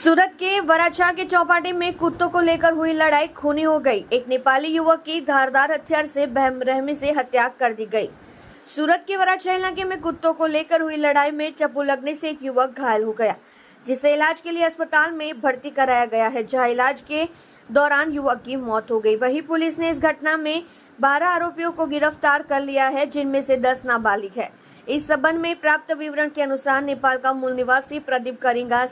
सूरत के वराछा के चौपाटी में कुत्तों को लेकर हुई लड़ाई खूनी हो गई। एक नेपाली युवक की धारदार हथियार से बेरहमी से हत्या कर दी गई। सूरत के वराछा इलाके में कुत्तों को लेकर हुई लड़ाई में चप्पू लगने से एक युवक घायल हो गया, जिसे इलाज के लिए अस्पताल में भर्ती कराया गया है, जहां इलाज के दौरान युवक की मौत हो गई। वहीं पुलिस ने इस घटना में 12 आरोपियों को गिरफ्तार कर लिया है, जिनमें से 10 नाबालिग है। इस संबंध में प्राप्त विवरण के अनुसार नेपाल का मूल निवासी प्रदीप करिंगा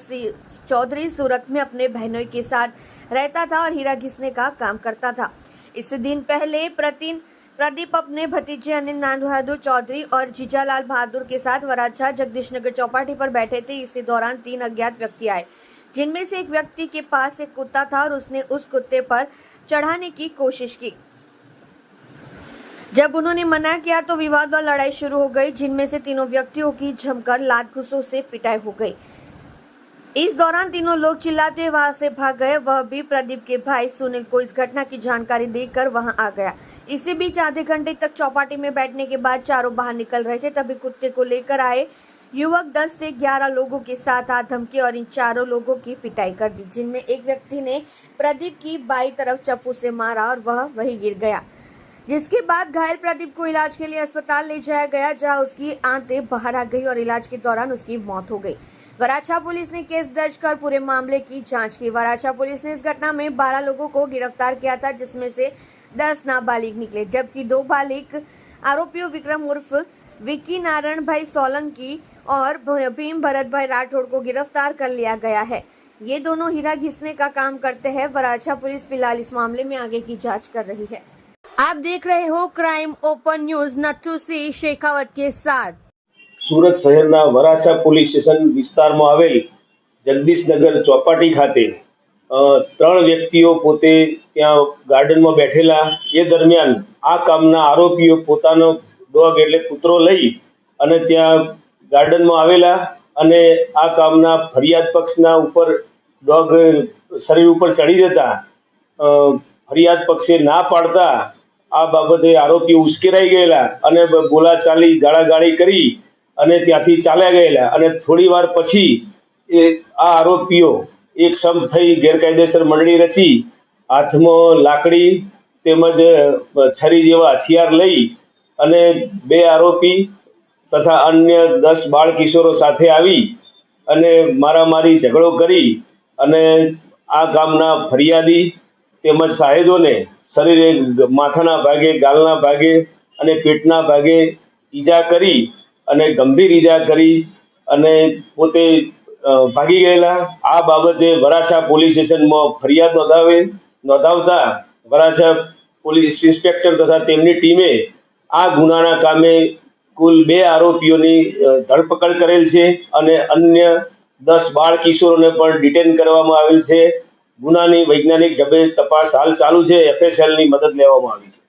चौधरी सूरत में अपने बहनोई के साथ रहता था और हीरा घिसने का काम करता था। इससे दिन पहले प्रदीप अपने भतीजे अनिल नांद बहादुर चौधरी और जीजालाल बहादुर के साथ वराछा जगदीशनगर चौपाटी पर बैठे थे। इसी दौरान 3 अज्ञात व्यक्ति आए, जिनमें से एक व्यक्ति के पास एक कुत्ता था और उसने उस कुत्ते पर चढ़ाने की कोशिश की। जब उन्होंने मना किया तो विवाद और लड़ाई शुरू हो गई, जिनमें से तीनों व्यक्तियों की जमकर लात घूंसों से पिटाई हो गई। इस दौरान तीनों लोग चिल्लाते वहां से भाग गए। वह भी प्रदीप के भाई सुनील को इस घटना की जानकारी देकर वहां आ गया। इसी बीच आधे घंटे तक चौपाटी में बैठने के बाद चारों बाहर निकल रहे थे, तभी कुत्ते को लेकर आए युवक 10 से 11 लोगों के साथ आ धमकी और इन चारों लोगों की पिटाई कर दी, जिनमें एक व्यक्ति ने प्रदीप की बाईं तरफ चप्पू से मारा और वह वहीं गिर गया, जिसके बाद घायल प्रदीप को इलाज के लिए अस्पताल ले जाया गया, जहां उसकी आंतें बाहर आ गई और इलाज के दौरान उसकी मौत हो गई। वराछा पुलिस ने केस दर्ज कर पूरे मामले की जांच की। वराछा पुलिस ने इस घटना में 12 लोगों को गिरफ्तार किया था, जिसमें से 10 नाबालिग निकले, जबकि 2 बालिग आरोपियों विक्रम उर्फ विक्की नारायण भाई सोलंकी और भीम भरत भाई राठौड़ को गिरफ्तार कर लिया गया है। ये दोनों हीरा घिसने का काम करते हैं। वराछा पुलिस फिलहाल इस मामले में आगे की जांच कर रही है। आप देख रहे हो crime open news Nathu Singh Shekhawat के साथ। સુરત શહેરના વરાછા પોલીસ સ્ટેશન વિસ્તારમાં આવેલ જગદીશનગર ચોપાટી ખાતે 3 વ્યક્તિઓ પોતે ત્યાં ગાર્ડનમાં બેઠેલા એ દરમિયાન આ કામના આરોપીઓ પોતાનો ડોગ એટલે કૂતરો લઈ અને ત્યાં ગાર્ડનમાં આવેલા અને આ કામના ફરિયાદ પક્ષના ઉપર ડોગ શરીર ઉપર ચડી જતા ફરિયાદ પક્ષે ના પાડતા આ બાબતે આરોપી ઉશ્કેરાઈ ગયેલા અને બોલાચાલી ગાળાગાળી કરી અને ત્યાંથી ચાલ્યા ગયેલા અને થોડી વાર પછી આ આરોપીઓ એક સમ થઈ ગેરકાયદેસર મંડળી રચી હાથમાં લાકડી તેમજ છરી જેવા હથિયાર લઈ અને 2 આરોપી તથા અન્ય 10 બાળ કિશોરો સાથે આવી અને મારામારી ઝઘડો કરી અને આ ગામના ફરિયાદી તેમજ સાહેદોને શરીરે માથાના ભાગે ગાલના ભાગે અને પેટના ભાગે ઈજા કરી અને ગંભીર ઈજા કરી અને પોતે ભાગી ગયેલા। આ બાબતે વરાછા પોલીસ સ્ટેશનમાં ફરિયાદ નોંધાવતા વરાછા પોલીસ ઇન્સ્પેક્ટર તથા તેમની ટીમે આ ગુનાના કામે કુલ 2 આરોપીઓની ધરપકડ કરેલ છે અને અન્ય 10 બાળ કિશોરોને પણ ડિટેન કરવામાં આવેલ છે। ગુનાની વૈજ્ઞાનિક ઢબે તપાસ હાલ ચાલુ છે। FSL ની મદદ લેવામાં આવી છે।